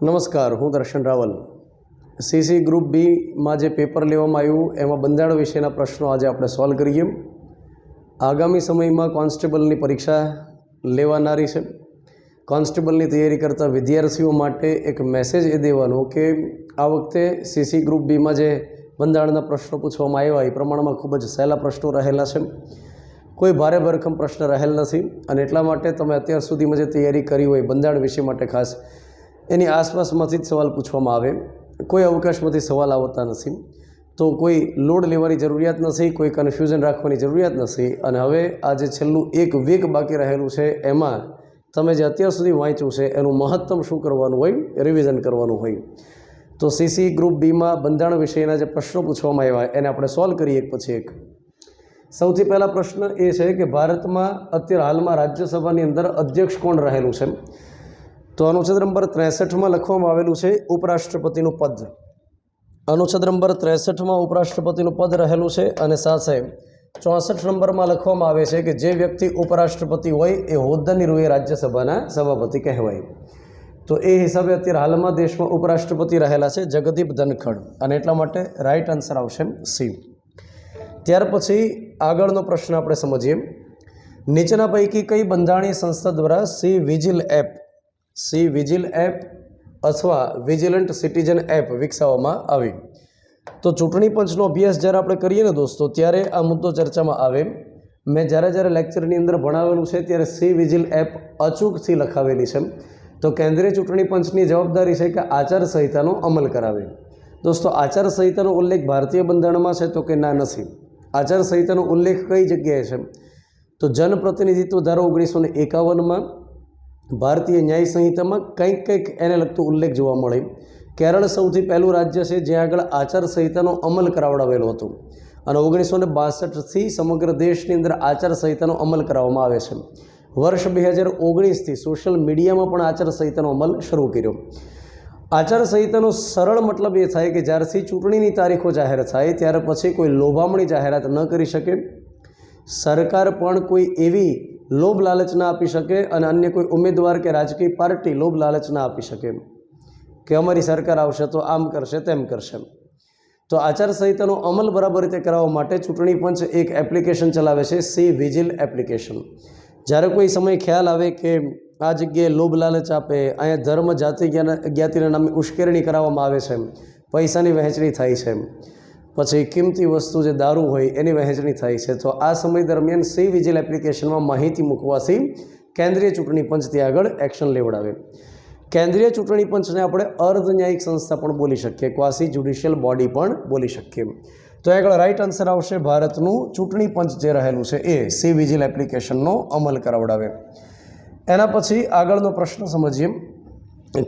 નમસ્કાર, હું દર્શન રાવલ। સીસી ગ્રુપ બી માં જે પેપર લેવામાં આવ્યું એમાં બંધારણ વિશેના પ્રશ્નો આજે આપણે સોલ્વ કરીએ। આગામી સમયમાં કોન્સ્ટેબલની પરીક્ષા લેવાનારી છે। કોન્સ્ટેબલની તૈયારી કરતા વિદ્યાર્થીઓ માટે એક મેસેજ એ દેવાનો કે આ વખતે સીસી ગ્રુપ બીમાં જે બંધારણના પ્રશ્નો પૂછવામાં આવ્યા એ પ્રમાણમાં ખૂબ જ સહેલા પ્રશ્નો રહેલા છે, કોઈ ભારે ભરખમ પ્રશ્ન રહેલ નથી અને એટલા માટે તમે અત્યાર સુધીમાં જે તૈયારી કરી હોય બંધારણ વિષય માટે ખાસ એની આસપાસમાંથી જ સવાલ પૂછવામાં આવે, કોઈ અવકાશમાંથી સવાલ આવતા નથી, તો કોઈ લોડ લેવાની જરૂરિયાત નથી, કોઈ કન્ફ્યુઝન રાખવાની જરૂરિયાત નથી। અને હવે આ જે છેલ્લું એક વીક બાકી રહેલું છે એમાં તમે જે અત્યાર સુધી વાંચ્યું છે એનું મહત્તમ શું કરવાનું હોય, રિવિઝન કરવાનું હોય। તો સીસી ગ્રુપ બીમાં બંધારણ વિષયના જે પ્રશ્નો પૂછવામાં આવ્યા એને આપણે સોલ્વ કરીએ એક પછી એક। સૌથી પહેલા પ્રશ્ન એ છે કે ભારતમાં અત્યારે હાલમાં રાજ્યસભાની અંદર અધ્યક્ષ કોણ રહેલું છે? તો અનુચ્છેદ નંબર 63માં લખવામાં આવેલું છે ઉપરાષ્ટ્રપતિનું પદ। અનુચ્છેદ નંબર 63માં ઉપરાષ્ટ્રપતિનું પદ રહેલું છે અને સાથે 64 નંબરમાં લખવામાં આવે છે કે જે વ્યક્તિ ઉપરાષ્ટ્રપતિ હોય એ હોદ્દાની રૂએ રાજ્યસભાના સભાપતિ કહેવાય। તો એ હિસાબે અત્યારે હાલમાં દેશમાં ઉપરાષ્ટ્રપતિ રહેલા છે જગદીપ ધનખડ અને એટલા માટે રાઈટ આન્સર આવશે સી। ત્યાર પછી આગળનો પ્રશ્ન આપણે સમજીએ। નીચેના પૈકી કઈ બંધારણીય સંસ્થા દ્વારા સી વિજિલ એપ અથવા વિજિલન્ટ સિટીઝન એપ વિકસાવવામાં આવી? તો ચૂંટણી પંચનો અભ્યાસ જ્યારે આપણે કરીએ ને દોસ્તો ત્યારે આ મુદ્દો ચર્ચામાં આવે। મેં જ્યારે લેક્ચરની અંદર ભણાવેલું છે ત્યારે સી વિજિલ એપ અચૂકથી લખાવેલી છે। તો કેન્દ્રીય ચૂંટણી પંચની જવાબદારી છે કે આચારસંહિતાનો અમલ કરાવે। દોસ્તો આચારસંહિતાનો ઉલ્લેખ ભારતીય બંધારણમાં છે તો કે ના, નથી। આચારસંહિતાનો ઉલ્લેખ કઈ જગ્યાએ છે? તો જનપ્રતિનિધિત્વ ધારો 1951માં, ભારતીય ન્યાય સંહિતામાં કંઈક એને લગતો ઉલ્લેખ જોવા મળે। કેરળ સૌથી પહેલું રાજ્ય છે જ્યાં આગળ આચારસંહિતાનો અમલ કરાવડાવેલો હતો અને 1962થી સમગ્ર દેશની અંદર આચારસંહિતાનો અમલ કરાવવામાં આવે છે। વર્ષ 2019થી સોશિયલ મીડિયામાં પણ આચારસંહિતાનો અમલ શરૂ કર્યો। આચારસંહિતાનો સરળ મતલબ એ થાય કે જ્યારથી ચૂંટણીની તારીખો જાહેર થાય ત્યાર પછી કોઈ લોભામણી જાહેરાત ન કરી શકે, સરકાર પણ કોઈ એવી લોભ લાલચ ના આપી શકે અને અન્ય કોઈ ઉમેદવાર કે રાજકીય પાર્ટી લોભ લાલચ ના આપી શકે કે અમારી સરકાર આવશે તો આમ કરશે તેમ કરશે। તો આચારસંહિતાનો અમલ બરાબર રીતે કરાવવા માટે ચૂંટણી પંચ એક એપ્લિકેશન ચલાવે છે, સી વિજિલ એપ્લિકેશન। જ્યારે કોઈ સમય ખ્યાલ આવે કે આ જગ્યાએ લોભ લાલચ આપે, અહીંયા ધર્મ જાતિ જ્ઞાતિના નામે ઉશ્કેરણી કરાવવામાં આવે છે, પૈસાની વહેંચણી થાય છે, પછી કિંમતી વસ્તુ જે દારૂ હોય એની વહેંચણી થાય છે, તો આ સમય દરમિયાન સી વિજિલ એપ્લિકેશનમાં માહિતી મૂકવાથી કેન્દ્રીય ચૂંટણી પંચ ત્યાં આગળ એક્શન લેવડાવે। કેન્દ્રીય ચૂંટણી પંચને આપણે અર્ધ ન્યાયિક સંસ્થા પણ બોલી શકીએ, ક્વાસી જ્યુડિશિયલ બોડી પણ બોલી શકીએ। તો આગળ રાઈટ આન્સર આવશે ભારતનું ચૂંટણી પંચ જે રહેલું છે એ સી વિજિલ એપ્લિકેશનનો અમલ કરાવડાવે। એના પછી આગળનો પ્રશ્ન સમજીએ।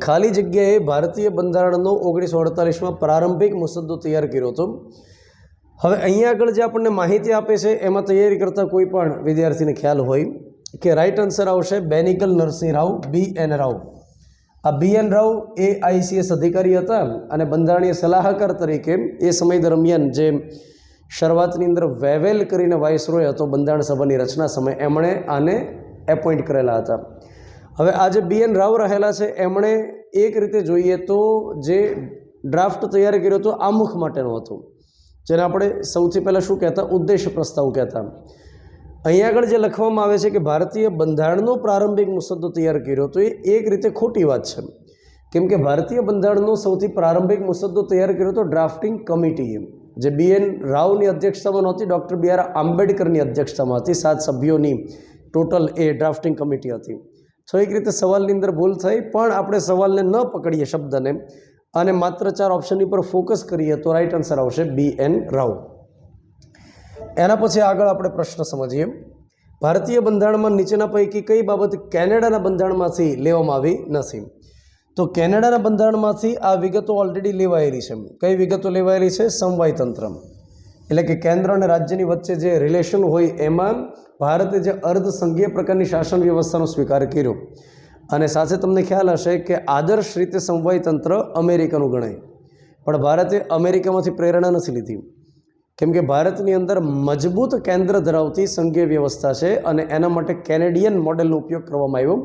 ખાલી જગ્યાએ ભારતીય બંધારણનો 1948માં પ્રારંભિક મુસદ્દો તૈયાર કર્યો હતો। હવે અહીંયા આગળ જે આપણને માહિતી આપે છે એમાં તૈયારી કરતા કોઈ પણ વિદ્યાર્થીને ખ્યાલ હોય કે રાઈટ આન્સર આવશે બેનિકલ નરસિંહ રાવ, BN રાવ। આ BN રાવ એ ICS અધિકારી હતા અને બંધારણીય સલાહકાર તરીકે એ સમય દરમિયાન જે શરૂઆતની અંદર વેવેલ કરીને વાઇસરોય હતો બંધારણ સભાની રચના સમયે, એમણે આને એપોઇન્ટ કરેલા હતા। હવે આ જે BN રાવ રહેલા છે એમણે એક રીતે જોઈએ તો જે ડ્રાફ્ટ તૈયાર કર્યો હતો આમુખ માટેનો હતો, જેને આપણે સૌથી પહેલાં શું કહેતા, ઉદ્દેશ્ય પ્રસ્તાવ કહેતા। અહીંયા આગળ જે લખવામાં આવે છે કે ભારતીય બંધારણનો પ્રારંભિક મુસદ્દો તૈયાર કર્યો તો એ એક રીતે ખોટી વાત છે, કેમ કે ભારતીય બંધારણનો સૌથી પ્રારંભિક મુસદ્દો તૈયાર કર્યો તો ડ્રાફ્ટિંગ કમિટીએ, જે BN રાવની અધ્યક્ષતામાં નહોતી, ડૉક્ટર BR આંબેડકરની અધ્યક્ષતામાં હતી। 7 સભ્યોની ટોટલ એ ડ્રાફ્ટિંગ કમિટી હતી। તો એક રીતે સવાલની અંદર ભૂલ થઈ, પણ આપણે સવાલને ન પકડીએ શબ્દને અને માત્ર 4 ઓપ્શનની પર ફોકસ કરીએ તો રાઈટ આન્સર આવશે BN રાવ। એના પછી આગળ આપણે પ્રશ્ન સમજીએ। ભારતીય બંધારણમાં નીચેના પૈકી કઈ બાબત કેનેડાના બંધારણમાંથી લેવામાં આવી નથી? તો કેનેડાના બંધારણમાંથી આ વિગતો ઓલરેડી લેવાયેલી છે। કઈ વિગતો લેવાયેલી છે? સમવાય તંત્ર, એટલે કે કેન્દ્ર અને રાજ્યની વચ્ચે જે રિલેશન હોય એમાં ભારતે જે અર્ધ સંઘીય પ્રકારની શાસન વ્યવસ્થાનો સ્વીકાર કર્યો અને સાથે તમને ખ્યાલ હશે કે આદર્શ રીતે સમવાય તંત્ર અમેરિકાનું ગણાય, પણ ભારતે અમેરિકામાંથી પ્રેરણા નથી લીધી, કેમ કે ભારતની અંદર મજબૂત કેન્દ્ર ધરાવતી સંઘીય વ્યવસ્થા છે અને એના માટે કેનેડિયન મોડેલનો ઉપયોગ કરવામાં આવ્યો।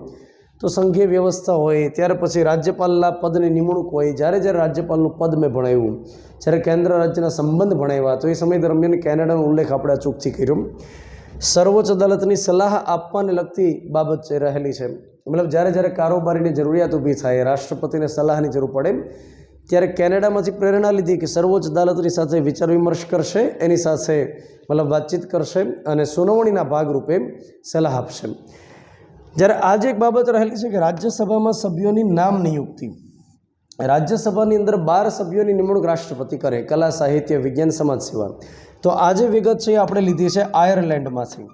તો તો સંઘીય વ્યવસ્થા હોય, ત્યાર પછી રાજ્યપાલના પદની નિમણૂક હોય. જ્યારે જ્યારે રાજ્યપાલનું પદ મેં ભણાવ્યું, જ્યારે કેન્દ્ર રાજ્યના સંબંધ ભણાવ્યા, તો એ સમય દરમિયાન કેનેડાનો ઉલ્લેખ આપણે અચૂકથી કર્યો. સર્વોચ્ચ અદાલતની સલાહ આપવાને લગતી બાબત જે રહેલી છે, મતલબ જ્યારે જ્યારે કારોબારીની જરૂરિયાત ઊભી થાય, રાષ્ટ્રપતિને સલાહની જરૂર પડે, ત્યારે કેનેડામાંથી પ્રેરણા લીધી કે સર્વોચ્ચ અદાલતની સાથે વિચાર વિમર્શ કરશે, એની સાથે મતલબ વાતચીત કરશે અને સુનાવણીના ભાગરૂપે સલાહ આપશે. જ્યારે આજે એક બાબત રહેલી છે કે રાજ્યસભામાં સભ્યોની નામ નિયુક્તિ. રાજ્યસભાની અંદર 12 સભ્યોની નિમણૂક રાષ્ટ્રપતિ કરે, કલા, સાહિત્ય, વિજ્ઞાન, સમાજ સેવા. તો આજે વિગત છે આપણે લીધી છે આયર્લેન્ડમાંથી.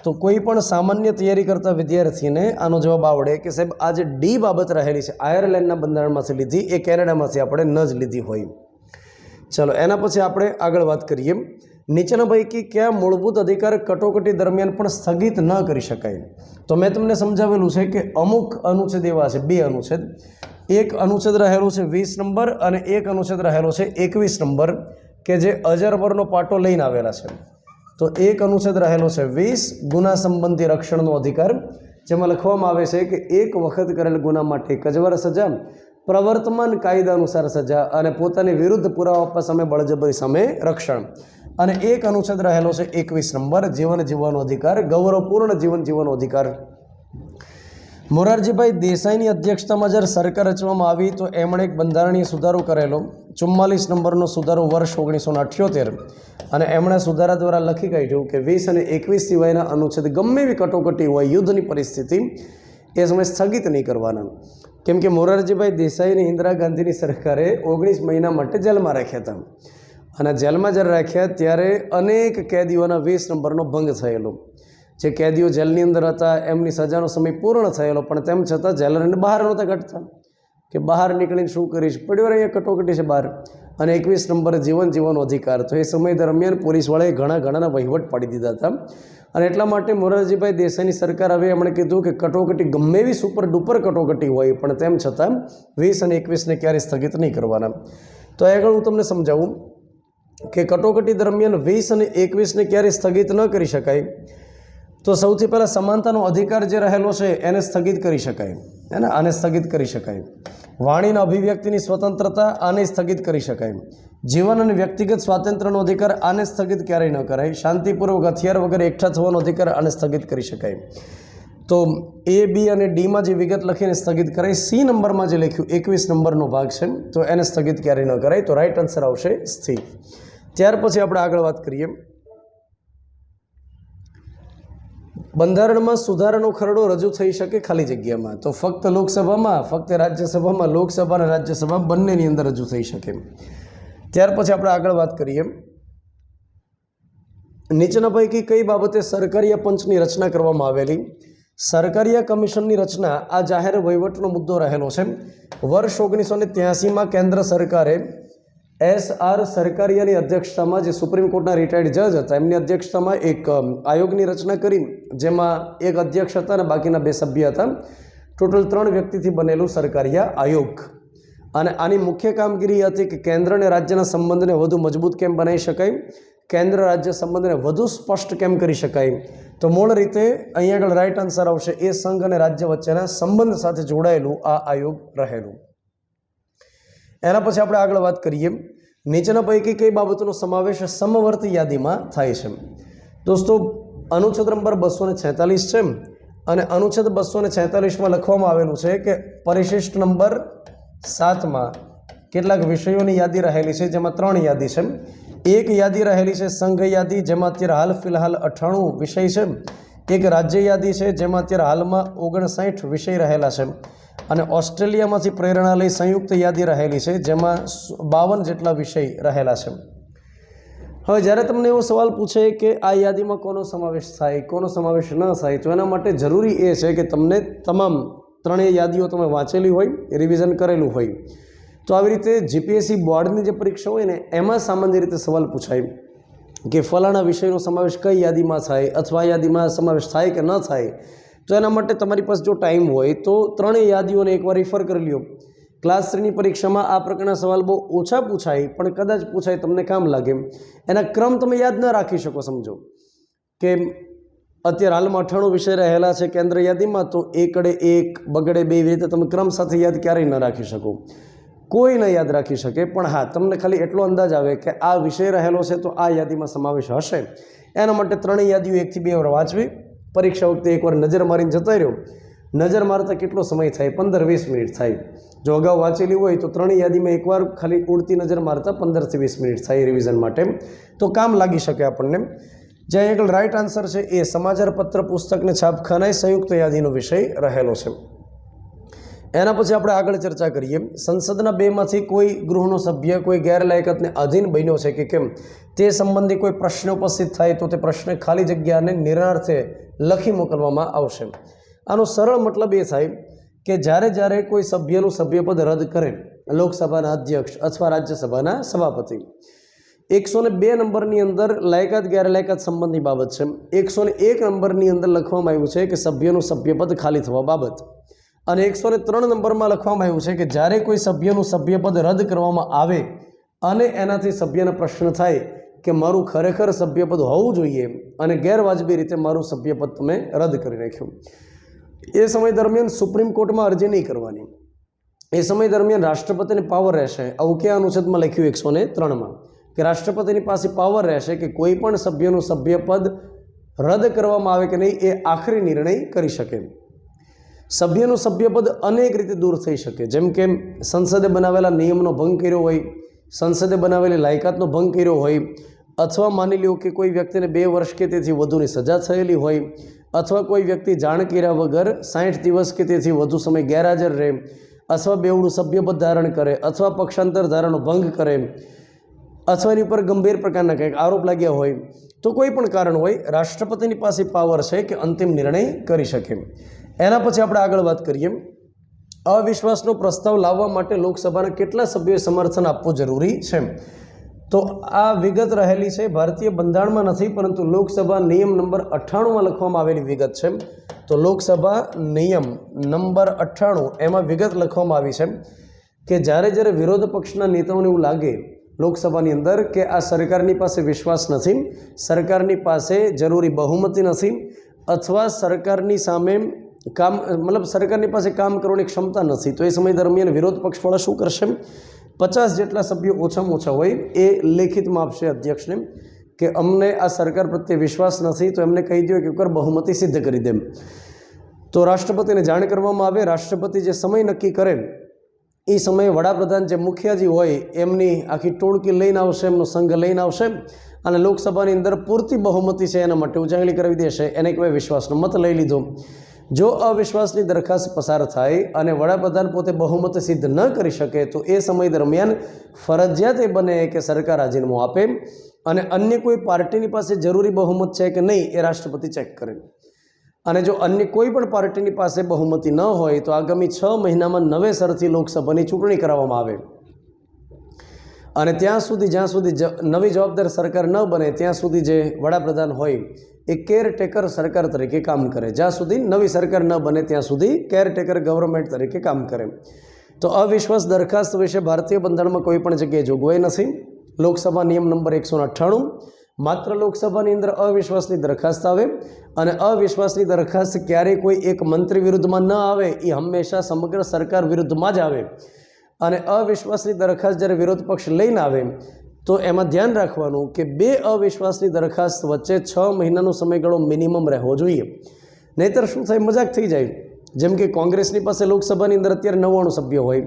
તો કોઈ પણ સામાન્ય તૈયારી કરતા વિદ્યાર્થીને આનો જવાબ આવડે કે સાહેબ આજે ડી બાબત રહેલી છે આયર્લેન્ડના બંધારણમાંથી લીધી, એ કેનેડામાંથી આપણે ન જ લીધી હોય. ચલો એના પછી આપણે આગળ વાત કરીએ. નીચેના પૈકી કયા મૂળભૂત અધિકાર કટોકટી દરમિયાન પણ સ્થગિત ન કરી શકાય? તો મેં તમને સમજાવેલું છે કે અમુક અનુચ્છેદ એવા છે, 2 અનુચ્છેદ. એક અનુચ્છેદ રહેલો છે 20 નંબર અને એક અનુચ્છેદ રહેલો છે 21 નંબર, કે જે અજરવરનો પાટો લઈને આવેલા છે. તો એક અનુચ્છેદ રહેલો છે 20 ગુના સંબંધી રક્ષણનો અધિકાર, જેમાં લખવામાં આવે છે કે એક વખત કરેલ ગુના માટે કજવર સજા, પ્રવર્તમાન કાયદા અનુસાર સજા અને પોતાની વિરુદ્ધ પુરાવા આપવા સામે બળજબરી સામે રક્ષણ. અને એક અનુચ્છેદ રહેલો છે 21 નંબર, જીવન જીવવાનો અધિકાર, ગૌરવપૂર્ણ જીવન જીવવાનો અધિકાર. મોરારજીભાઈ દેસાઈની અધ્યક્ષતામાં જ્યારે સરકાર રચવામાં આવી તો એમણે એક બંધારણીય સુધારો કરેલો, 44 નંબરનો સુધારો વર્ષ 1978, અને એમણે સુધારા દ્વારા લખી કાઢ્યું કે 20 અને 21 સિવાયના અનુચ્છેદ ગમે એવી કટોકટી હોય, યુદ્ધની પરિસ્થિતિ, એ સમય સ્થગિત નહીં કરવાના. કેમ કે મોરારજીભાઈ દેસાઈને ઇન્દિરા ગાંધીની સરકારે 19 મહિના માટે જેલમાં રાખ્યા હતા, અને જેલમાં જ્યારે રાખ્યા ત્યારે અનેક કેદીઓના 20 નંબરનો ભંગ થયેલો. જે કેદીઓ જેલની અંદર હતા એમની સજાનો સમય પૂર્ણ થયેલો, પણ તેમ છતાં જેલરને બહાર નહોતા કાઢતા કે બહાર નીકળીને શું કરીશ, પડ્યો અહીંયા કટોકટી છે બહાર. અને 21 નંબર જીવન જીવવાનો અધિકાર. તો એ સમય દરમિયાન પોલીસવાળાએ ઘણા વહીવટ પાડી દીધા હતા, અને એટલા માટે મોરારજીભાઈ દેસાઈની સરકાર હવે એમણે કીધું કે કટોકટી ગમે એવી સુપર ડુપર કટોકટી હોય, પણ તેમ છતાં 20 અને 21ને ક્યારેય સ્થગિત નહીં કરવાના. તો આગળ હું તમને સમજાવું કે કટોકટી દરમિયાન 20 અને 21ને ક્યારેય સ્થગિત ન કરી શકાય. તો સૌથી પહેલાં સમાનતાનો અધિકાર જે રહેલો છે એને સ્થગિત કરી શકાય, હે ને, આને સ્થગિત કરી શકાય. વાણીના અભિવ્યક્તિની સ્વતંત્રતા, આને સ્થગિત કરી શકાય. જીવન અને વ્યક્તિગત સ્વાતંત્ર્યનો અધિકાર, આને સ્થગિત ક્યારેય ન કરાય. શાંતિપૂર્વક હથિયાર વગર એકઠા થવાનો અધિકાર, આને સ્થગિત કરી શકાય. તો એ, બી અને ડીમાં જે વિગત લખીને સ્થગિત કરાય. સી નંબરમાં જે લખ્યું 21 નંબરનો ભાગ છે, તો એને સ્થગિત ક્યારેય ન કરાય. તો રાઈટ આન્સર આવશે સી. ત્યાર પછી આપણે આગળ વાત કરીએ. બંધારણમાં સુધારાનો ખરડો રજૂ થઈ શકે ખાલી જગ્યામાં? તો ફક્ત લોકસભામાં, ફક્ત રાજ્યસભામાં, લોકસભા અને રાજ્યસભા બંનેની અંદર રજૂ થઈ શકે. ત્યાર પછી આપણે આગળ વાત કરીએ. નીચેના પૈકી કઈ બાબતે સરકારીય પંચની રચના કરવામાં આવેલી? સરકારીય કમિશનની રચના આ જાહેર વહીવટનો મુદ્દો રહેલો છે. વર્ષ 1983માં કેન્દ્ર સરકારે SR સરકારિયાની અધ્યક્ષતામાં, જે સુપ્રીમ કોર્ટના રિટાયર્ડ જજ હતા, એમની અધ્યક્ષતામાં એક આયોગની રચના કરી, જેમાં એક અધ્યક્ષ હતા અને બાકીના 2 સભ્ય હતા. ટોટલ 3 વ્યક્તિથી બનેલું સરકારિયા આયોગ. અને આની મુખ્ય કામગીરી હતી કે કેન્દ્ર અને રાજ્યના સંબંધને વધુ મજબૂત કેમ બનાવી શકાય, કેન્દ્ર રાજ્ય સંબંધને વધુ સ્પષ્ટ કેમ કરી શકાય. તો મૂળ રીતે અહીંયા આગળ રાઈટ આન્સર આવશે એ સંઘ અને રાજ્ય વચ્ચેના સંબંધ સાથે જોડાયેલું આ આયોગ રહેલું. એના પછી આપણે આગળ વાત કરીએ. નીચેના પૈકી કઈ બાબતોનો સમાવેશ સમવર્તી યાદીમાં થાય છે? દોસ્તો, અનુચ્છેદ નંબર 246 છે, અને અનુચ્છેદ 246માં લખવામાં આવેલું છે કે પરિશિષ્ટ નંબર 7માં કેટલાક વિષયોની યાદી રહેલી છે, જેમાં 3 યાદી છે. એક યાદી રહેલી છે સંઘ યાદી, જેમાં અત્યારે હાલ ફિલહાલ 98 વિષય છે. એક રાજ્ય યાદી છે, જેમાં અત્યારે હાલમાં 59 વિષય રહેલા છે. અને ઓસ્ટ્રેલિયામાંથી પ્રેરણા લઈ સંયુક્ત યાદી રહેલી છે, જેમાં 52 જેટલા વિષય રહેલા છે. હવે જ્યારે તમને એવો સવાલ પૂછે કે આ યાદીમાં કોનો સમાવેશ થાય, કોનો સમાવેશ ન થાય, તો એના માટે જરૂરી એ છે કે તમને તમામ 3 યાદીઓ તમે વાંચેલી હોય, રિવિઝન કરેલું હોય. તો આવી રીતે જીપીએસસી બોર્ડની જે પરીક્ષા હોય ને, એમાં સામાન્ય રીતે સવાલ પૂછાય કે ફલાણા વિષયનો સમાવેશ કઈ યાદીમાં થાય, અથવા યાદીમાં સમાવેશ થાય કે ન થાય. તો એના માટે તમારી પાસે જો ટાઈમ હોય તો 3 યાદીઓને એકવાર રિફર કરી લ્યો. ક્લાસ 3ની પરીક્ષામાં આ પ્રકારના સવાલ બહુ ઓછા પૂછાય, પણ કદાચ પૂછાય તમને કામ લાગે. એના ક્રમ તમે યાદ ન રાખી શકો. સમજો કે અત્યારે હાલમાં 98 વિષય રહેલા છે કેન્દ્ર યાદીમાં, તો એકડે 1 બગડે 2 એવી રીતે તમે ક્રમ સાથે યાદ ક્યારેય ન રાખી શકો, કોઈ ન યાદ રાખી શકે. પણ હા, તમને ખાલી એટલો અંદાજ આવે કે આ વિષય રહેલો છે તો આ યાદીમાં સમાવેશ હશે. એના માટે ત્રણેય યાદીઓ 1 થી 2 વાર વાંચવી. પરીક્ષા વખતે એકવાર નજર મારીને જતા રહ્યો, નજર મારતા કેટલો સમય થાય? 15-20 મિનિટ થાય. જો અગાઉ વાંચેલી હોય તો ત્રણેય યાદીમાં એકવાર ખાલી ઉડતી નજર મારતા 15 થી 20 મિનિટ થાય રિવિઝન માટે, તો કામ લાગી શકે આપણને. જ્યાં આગળ રાઈટ આન્સર છે એ સમાચાર પત્ર, પુસ્તકને છાપખાનાએ સંયુક્ત યાદીનો વિષય રહેલો છે. એના પછી આપણે આગળ ચર્ચા કરીએ. સંસદના 2માંથી કોઈ ગૃહનો સભ્ય કોઈ ગેરલાયકાતને અધીન બન્યો છે કે કેમ તે સંબંધી કોઈ પ્રશ્ન ઉપસ્થિત થાય તો તે પ્રશ્ન ખાલી જગ્યાને નિર્ણાર્થે લખી મોકલવામાં આવશે. આનો સરળ મતલબ એ થાય કે જ્યારે કોઈ સભ્યનું સભ્યપદ રદ કરે લોકસભાના અધ્યક્ષ અથવા રાજ્યસભાના સભાપતિ, 102 નંબરની અંદર લાયકાત ગેરલાયકાત સંબંધી બાબત છે. 101 નંબરની અંદર લખવામાં આવ્યું છે કે સભ્યનું સભ્યપદ ખાલી થવા બાબત, અને 103 નંબરમાં લખવામાં આવ્યું છે કે જ્યારે કોઈ સભ્યનું સભ્યપદ રદ કરવામાં આવે અને એનાથી સભ્યને પ્રશ્ન થાય કે મારું ખરેખર સભ્યપદ હોવું જોઈએ અને ગેરવાજબી રીતે મારું સભ્યપદ તમે રદ કરી નાખ્યું, એ સમય દરમિયાન સુપ્રીમ કોર્ટમાં અરજી નહીં કરવાની. એ સમય દરમિયાન રાષ્ટ્રપતિને પાવર રહેશે. આવું કયા અનુચ્છેદમાં લખ્યું? 103માં, કે રાષ્ટ્રપતિની પાસે પાવર રહેશે કે કોઈ પણ સભ્યનું સભ્યપદ રદ કરવામાં આવે કે નહીં એ આખરી નિર્ણય કરી શકે. સભ્યનું સભ્યપદ અનેક રીતે દૂર થઈ શકે, જેમ કે સંસદે બનાવેલા નિયમનો ભંગ કર્યો હોય, સંસદે બનાવેલી લાયકાતનો ભંગ કર્યો હોય, અથવા માની લ્યો કે કોઈ વ્યક્તિને 2 વર્ષ કે તેથી વધુની સજા થયેલી હોય, અથવા કોઈ વ્યક્તિ જાણ કર્યા વગર 60 દિવસ કે તેથી વધુ સમય ગેરહાજર રહે, અથવા બેવડું સભ્યપદ ધારણ કરે, અથવા પક્ષાંતર ધારાનો ભંગ કરે, અથવા એની ઉપર ગંભીર પ્રકારના કંઈક આરોપ લાગ્યા હોય, તો કોઈ પણ કારણ હોય, રાષ્ટ્રપતિની પાસે પાવર છે કે અંતિમ નિર્ણય કરી શકે. એના પછી આપણે આગળ વાત કરીએ. અવિશ્વાસનો પ્રસ્તાવ લાવવા માટે લોકસભાના કેટલા સભ્યોએ સમર્થન આપવું જરૂરી છે? તો આ વિગત રહેલી છે ભારતીય બંધારણમાં નથી, પરંતુ લોકસભા નિયમ નંબર 98માં લખવામાં આવેલી વિગત છે. તો લોકસભા નિયમ નંબર 98 એમાં વિગત લખવામાં આવી છે કે જ્યારે વિરોધ પક્ષના નેતાઓને એવું લાગે લોકસભાની અંદર કે આ સરકારની પાસે વિશ્વાસ નથી, સરકારની પાસે જરૂરી બહુમતી નથી, અથવા સરકારની સામે સરકારની પાસે કામ કરવાની ક્ષમતા નથી, તો એ સમય દરમિયાન વિરોધ પક્ષવાળા શું કરશે? 50 જેટલા સભ્યો ઓછામાં ઓછા હોય એ લેખિતમાં આપશે અધ્યક્ષને કે અમને આ સરકાર પ્રત્યે વિશ્વાસ નથી, તો એમને કહી દો કે એકવાર બહુમતી સિદ્ધ કરી દે. તો રાષ્ટ્રપતિને જાણ કરવામાં આવે. રાષ્ટ્રપતિ જે સમય નક્કી કરે એ સમયે વડાપ્રધાન જે મુખિયાજી હોય એમની આખી ટોળકી લઈને આવશે, એમનો સંઘ લઈને આવશે, અને લોકસભાની અંદર પૂરતી બહુમતી છે એના માટે ઉજાગરી કરાવી દેશે. એને કહેવાય વિશ્વાસનો મત લઈ લીધો. જો અવિશ્વાસની દરખાસ્ત પસાર થાય અને વડાપ્રધાન પોતે બહુમત સિદ્ધ ન કરી શકે તો એ સમય દરમિયાન ફરજિયાત એ બને કે સરકાર રાજીનામું આપે અને અન્ય કોઈ પાર્ટીની પાસે જરૂરી બહુમત છે કે નહીં એ રાષ્ટ્રપતિ ચેક કરે. અને જો અન્ય કોઈ પણ પાર્ટીની પાસે બહુમતી ન હોય તો આગામી 6 મહિનામાં નવેસરથી લોકસભાની ચૂંટણી કરવામાં આવે. અને જ્યાં સુધી નવી જવાબદાર સરકાર ન બને ત્યાં સુધી જે વડાપ્રધાન હોય એ કેરટેકર સરકાર તરીકે કામ કરે. જ્યાં સુધી નવી સરકાર ન બને ત્યાં સુધી કેરટેકર ગવર્મેન્ટ તરીકે કામ કરે. તો અવિશ્વાસ દરખાસ્ત વિશે ભારતીય બંધારણમાં કોઈ પણ જગ્યાએ જોગવાઈ નથી. લોકસભા નિયમ નંબર 198 માત્ર લોકસભાની અંદર અવિશ્વાસની દરખાસ્ત આવે, અને અવિશ્વાસની દરખાસ્ત ક્યારેય કોઈ એક મંત્રી વિરુદ્ધમાં ન આવે, એ હંમેશા સમગ્ર સરકાર વિરુદ્ધમાં જ આવે. અને અવિશ્વાસની દરખાસ્ત જ્યારે વિરોધ પક્ષ લઈને આવે તો એમાં ધ્યાન રાખવાનું કે 2 અવિશ્વાસની દરખાસ્ત વચ્ચે 6 મહિનાનો સમયગાળો મિનિમમ રહેવો જોઈએ. નહીંતર શું થાય? મજાક થઈ જાય. જેમ કે કોંગ્રેસની પાસે લોકસભાની અંદર અત્યારે 99 સભ્યો હોય,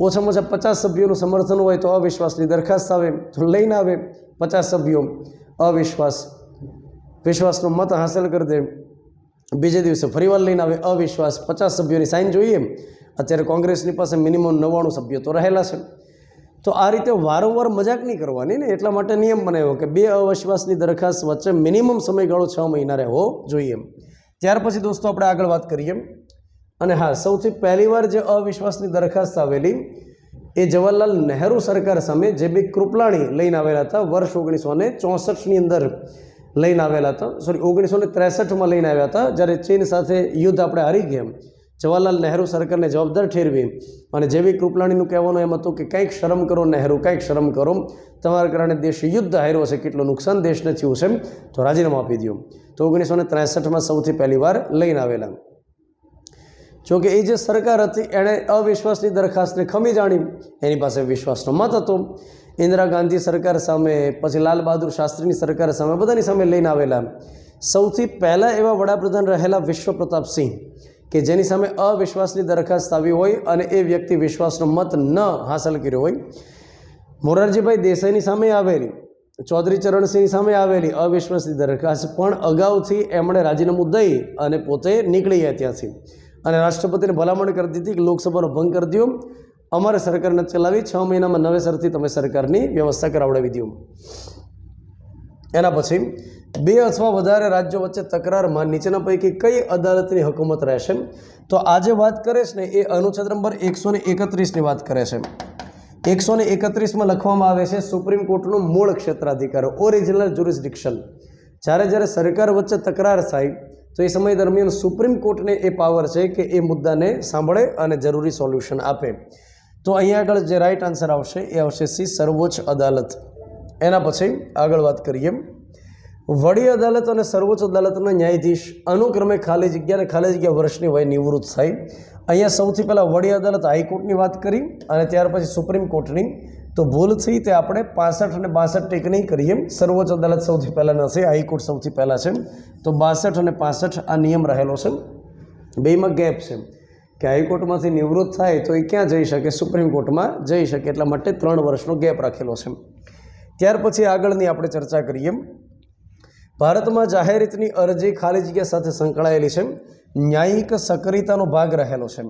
ઓછામાં ઓછા 50 સભ્યોનું સમર્થન હોય તો અવિશ્વાસની દરખાસ્ત આવે, તો લઈને આવે 50 સભ્યો વિશ્વાસનો મત હાંસલ કરી દે, બીજે દિવસે ફરીવાર લઈને આવે અવિશ્વાસ, 50 સભ્યોની સાઇન જોઈએ. અત્યારે કોંગ્રેસની પાસે મિનિમમ 99 સભ્યો તો રહેલા છે. તો આ રીતે વારંવાર મજાક નહીં કરવાની ને, એટલા માટે નિયમ બનાવ્યો કે 2 અવિશ્વાસની દરખાસ્ત વચ્ચે મિનિમમ સમયગાળો 6 મહિના રહેવો જોઈએ. ત્યાર પછી દોસ્તો આપણે આગળ વાત કરીએ. અને હા, સૌથી પહેલીવાર જે અવિશ્વાસની દરખાસ્ત આવેલી એ જવાહરલાલ નહેરુ સરકાર સામે જે બી કૃપલાણી લઈને આવેલા હતા, વર્ષ 1964ની અંદર લઈને આવેલા હતા, 1963માં લઈને આવ્યા હતા, જ્યારે ચીન સાથે યુદ્ધ આપણે હારી ગયા. જવાહરલાલ નહેરુ સરકારને જવાબદાર ઠેરવી અને જેવી કૃપલાણીનું કહેવાનું એમ હતું કે કંઈક શરમ કરો નહેરુ, કંઈક શરમ કરો, તમારા કારણે દેશ યુદ્ધ હાર્યો છે, કેટલું નુકસાન દેશને થયું છે, તો રાજીનામું આપી દો. તો 1963માં સૌથી પહેલી વાર લઈને આવેલા. જોકે એ જે સરકાર હતી એણે અવિશ્વાસની દરખાસ્તને ખમી જાણી, એની પાસે વિશ્વાસનો મત હતો. ઇન્દિરા ગાંધી સરકાર સામે, પછી લાલ બહાદુર શાસ્ત્રીની સરકાર સામે, બધાની સામે લઈને આવેલા. સૌથી પહેલાં એવા વડાપ્રધાન રહેલા વિશ્વ પ્રતાપસિંહ કે જેની સામે અવિશ્વાસની દરખાસ્ત આવી હોય અને એ વ્યક્તિ વિશ્વાસનો મત ન હાંસલ કર્યો હોય. મોરારજીભાઈ દેસાઈની સામે આવેલી, ચૌધરી ચરણસિંહની સામે આવેલી અવિશ્વાસની દરખાસ્ત પણ અગાઉથી એમણે રાજીનામું દઈ અને પોતે નીકળી ગયા ત્યાંથી અને રાષ્ટ્રપતિને ભલામણ કરી દીધી કે લોકસભાનો ભંગ કરી દો, અમારે સરકાર નથી ચલાવી, 6 મહિનામાં નવેસરથી તમે સરકારની વ્યવસ્થા કરાવડાવી દો. એના પછી 2 અથવા વધારે રાજ્યો વચ્ચે તકરારમાં નીચેના પૈકી કઈ અદાલતની હુકુમત રહેશે? તો આજે વાત કરે છે ને એ અનુચ્છેદ નંબર 131ની વાત કરે છે. 131માં લખવામાં આવે છે સુપ્રીમ કોર્ટનું મૂળ ક્ષેત્રાધિકાર, ઓરિજિનલ જ્યુરિસ્ડિક્શન. જ્યારે સરકાર વચ્ચે તકરાર થાય તો એ સમય દરમિયાન સુપ્રીમ કોર્ટને એ પાવર છે કે એ મુદ્દાને સાંભળે અને જરૂરી સોલ્યુશન આપે. તો અહીંયા આગળ જે રાઈટ આન્સર આવશે એ આવશે સી, સર્વોચ્ચ અદાલત. એના પછી આગળ વાત કરીએ. વડી અદાલત અને સર્વોચ્ચ અદાલતના ન્યાયાધીશ અનુક્રમે ખાલી જગ્યા વર્ષની વય નિવૃત્ત થાય. અહીંયા સૌથી પહેલાં વડી અદાલત હાઈકોર્ટની વાત કરી અને ત્યાર પછી સુપ્રીમ કોર્ટની. તો ભૂલ થઈ તે આપણે 65 અને 62 ટીક નહીં કરીએ. સર્વોચ્ચ અદાલત સૌથી પહેલાં નથી, હાઈકોર્ટ સૌથી પહેલાં છે. તો 62 અને 65 આ નિયમ રહેલો છે. બેમાં ગેપ છે કે હાઈકોર્ટમાંથી નિવૃત્ત થાય તો એ ક્યાં જઈ શકે? સુપ્રીમ કોર્ટમાં જઈ શકે. એટલા માટે 3 વર્ષનો ગેપ રાખેલો છે. ત્યાર પછી આગળની આપણે ચર્ચા કરીએ. ભારતમાં જાહેર હિતની અરજી ખાલી જગ્યા સાથે સંકળાયેલી છે, ન્યાયિક સક્રિયતાનો ભાગ રહેલો છે.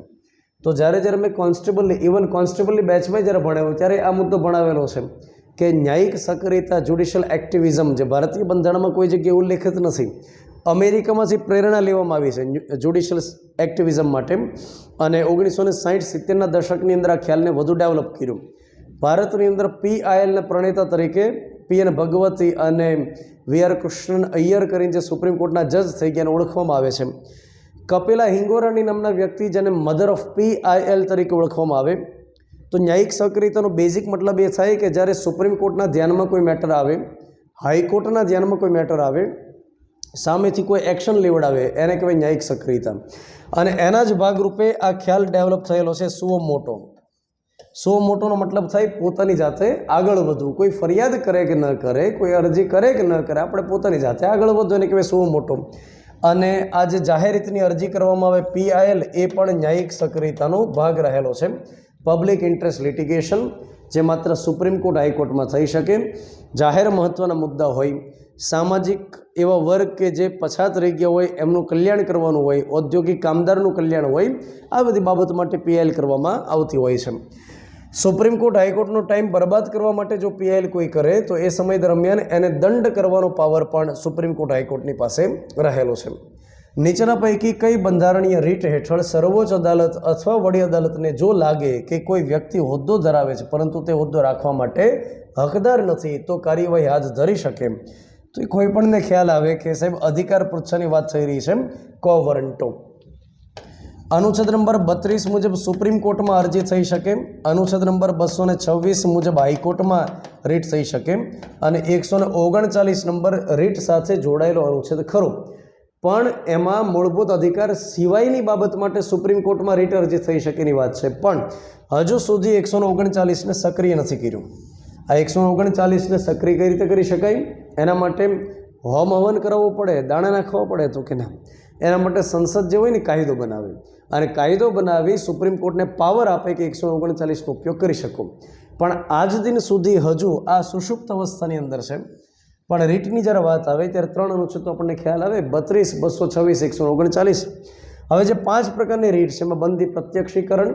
તો જ્યારે મેં કોન્સ્ટેબલની બેચમાં જ્યારે ભણાવ્યું ત્યારે આ મુદ્દો ભણાવેલો છે કે ન્યાયિક સક્રિયતા, જ્યુડિશિયલ એક્ટિવિઝમ, જે ભારતીય બંધારણમાં કોઈ જગ્યાએ ઉલ્લેખિત નથી, અમેરિકામાંથી પ્રેરણા લેવામાં આવી છે જ્યુડિશિયલ એક્ટિવિઝમ માટે અને 1960-70ના દશકની અંદર આ ખ્યાલને વધુ ડેવલપ કર્યું. ભારતની અંદર PILના પ્રણેતા તરીકે PN ભગવતી અને VR કૃષ્ણન અય્યર કરીને જે સુપ્રીમ કોર્ટના જજ થઈ ગયા ઓળખવામાં આવે છે. કપિલા હિંગોરાની નામના વ્યક્તિ જેને મધર ઓફ PIL તરીકે ઓળખવામાં આવે. તો ન્યાયિક સક્રિયતાનો બેઝિક મતલબ એ થાય કે જ્યારે સુપ્રીમ કોર્ટના ધ્યાનમાં કોઈ મેટર આવે, હાઈકોર્ટના ધ્યાનમાં કોઈ મેટર આવે, સામેથી કોઈ એક્શન લેવડાવે, એને કહેવાય ન્યાયિક સક્રિયતા. અને એના જ ભાગરૂપે આ ખ્યાલ ડેવલપ થયેલો છે સુઓ મોટો. સુઓ મોટોનો મતલબ થાય પોતાની જાતે આગળ વધવું. કોઈ ફરિયાદ કરે કે ન કરે, કોઈ અરજી કરે કે ન કરે, આપણે પોતાની જાતે આગળ વધવું, એને કહેવાય સુઓ મોટો. અને આ જે જાહેર હિતની અરજી કરવામાં આવે PIL, એ પણ ન્યાયિક સક્રિયતાનો ભાગ રહેલો છે. પબ્લિક ઇન્ટરેસ્ટ લિટિગેશન, જે માત્ર સુપ્રીમ કોર્ટ, હાઈકોર્ટમાં થઈ શકે. જાહેર મહત્ત્વના મુદ્દા હોય, સામાજિક એવા વર્ગ કે જે પછાત રહી ગયા હોય એમનું કલ્યાણ કરવાનું હોય, ઔદ્યોગિક કામદારનું કલ્યાણ હોય, આ બધી બાબત માટે PIL કરવામાં આવતી હોય છે. સુપ્રીમ કોર્ટ, હાઈકોર્ટનો ટાઈમ બરબાદ કરવા માટે જો PIL કોઈ કરે તો એ સમય દરમિયાન એને દંડ કરવાનો પાવર પણ સુપ્રીમ કોર્ટ, હાઈકોર્ટની પાસે રહેલો છે. નીચેના પૈકી કઈ બંધારણીય રીટ હેઠળ સર્વોચ્ચ અદાલત અથવા વડી અદાલતને જો લાગે કે કોઈ વ્યક્તિ હોદ્દો ધરાવે છે પરંતુ તે હોદ્દો રાખવા માટે હકદાર નથી તો કાર્યવાહી હાથ ધરી શકે? તો એ કોઈ પણને ખ્યાલ આવે કે સાહેબ અધિકાર પૃચ્છાની વાત થઈ રહી છે, કો વરંટો. અનુચ્છેદ નંબર 32 મુજબ સુપ્રીમ કોર્ટમાં અરજી થઈ શકે. અનુચ્છેદ નંબર 226 મુજબ હાઈકોર્ટમાં રીટ થઈ શકે. અને 139 નંબર રીટ સાથે જોડાયેલો અનુચ્છેદ ખરો, પણ એમાં મૂળભૂત અધિકાર સિવાયની બાબત માટે સુપ્રીમ કોર્ટમાં રીટ અરજી થઈ શકેની વાત છે. પણ હજુ સુધી 139ને સક્રિય નથી કર્યું. આ 139ને સક્રિય કઈ રીતે કરી શકાય? એના માટે હોમ હવન કરાવવો પડે, દાણા નાખવા પડે તો કે ના? એના માટે સંસદ જે હોય ને કાયદો બનાવે અને કાયદો બનાવી સુપ્રીમ કોર્ટને પાવર આપે કે 139નો ઉપયોગ કરી શકો. પણ આજ દિન સુધી હજુ આ સુષુપ્ત અવસ્થાની અંદર છે. પણ રીટની જ્યારે વાત આવે ત્યારે 3 અનુચ્છેદ તો આપણને ખ્યાલ આવે, 32, 226, 139. હવે જે 5 પ્રકારની રીટ છે એમાં બંધી, પ્રત્યક્ષીકરણ,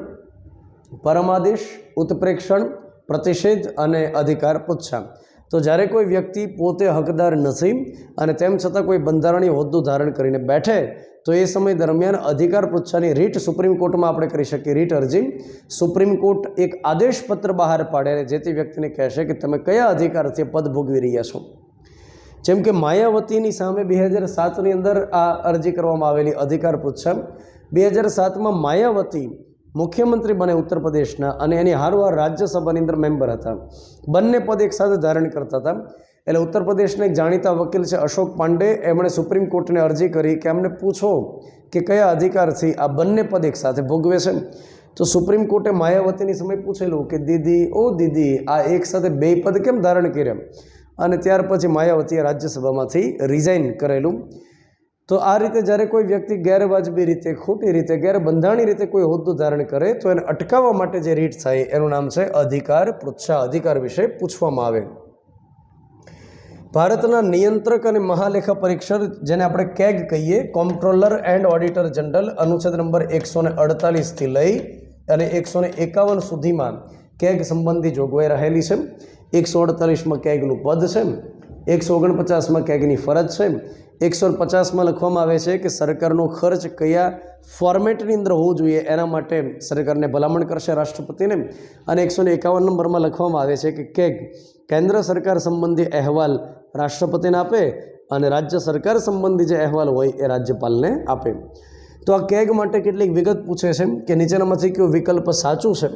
પરમાદેશ, ઉત્પ્રેક્ષણ, પ્રતિષેધ અને અધિકાર પૃચ્છા. તો જ્યારે કોઈ વ્યક્તિ પોતે હકદાર નથી અને તેમ છતાં કોઈ બંધારણીય હોદ્દો ધારણ કરીને બેઠે તો એ સમય દરમિયાન અધિકાર પૃચ્છાની રીટ સુપ્રીમ કોર્ટમાં આપણે કરી શકીએ, રીટ અરજી. સુપ્રીમ કોર્ટ એક આદેશપત્ર બહાર પાડે જે તે વ્યક્તિને કહેશે કે તમે કયા અધિકારથી પદ ભોગવી રહ્યા છો. જેમ કે માયાવતીની સામે 2007ની અંદર આ અરજી કરવામાં આવેલી અધિકાર પૃચ્છા. 2007માં માયાવતી મુખ્યમંત્રી બને ઉત્તર પ્રદેશના અને એની હારવાર રાજ્યસભાની અંદર મેમ્બર હતા. બંને પદ એક સાથે ધારણ કરતા હતા. એટલે ઉત્તર પ્રદેશના એક જાણીતા વકીલ છે અશોક પાંડે, એમણે સુપ્રીમ કોર્ટને અરજી કરી કે એમને પૂછો કે કયા અધિકારથી આ બંને પદ એક સાથે ભોગવે છે. તો સુપ્રીમ કોર્ટે માયાવતીની સમય પૂછેલું કે દીદી ઓ દીદી આ એક સાથે બે પદ કેમ ધારણ કર્યા, અને ત્યાર પછી માયાવતીએ રાજ્યસભામાંથી રિઝાઇન કરેલું. તો આ રીતે જ્યારે કોઈ વ્યક્તિ ગેરવાજબી રીતે, ખોટી રીતે, ગેરબંધાણી રીતે કોઈ હોદ્દો ધારણ કરે તો એને અટકાવવા માટે જે રીત થાય એનું નામ છે અધિકાર પૃચ્છા. અધિકાર વિશે પૂછવામાં આવે. ભારતના નિયંત્રક અને મહાલેખા પરીક્ષક, જેને આપણે કેગ કહીએ, કોમ્પ્ટ્રોલર એન્ડ ઓડિટર જનરલ, અનુચ્છેદ નંબર 148થી લઈ અને 151 સુધીમાં કેગ સંબંધી જોગવાઈ રહેલી છે. 148માં કેગનું પદ છે, 149માં કેગની ફરજ છે, 150માં લખવામાં આવે છે કે સરકારનો ખર્ચ કયા ફોર્મેટની અંદર હોવું જોઈએ એના માટે સરકારને ભલામણ કરશે રાષ્ટ્રપતિને. અને 151 નંબરમાં લખવામાં આવે છે કે કેગ કેન્દ્ર સરકાર સંબંધી અહેવાલ રાષ્ટ્રપતિને આપે અને રાજ્ય સરકાર સંબંધી જે અહેવાલ હોય એ રાજ્યપાલને આપે. તો આ કેગ માટે કેટલીક વિગત પૂછે છે કે નીચેનામાંથી કયો વિકલ્પ સાચું છે.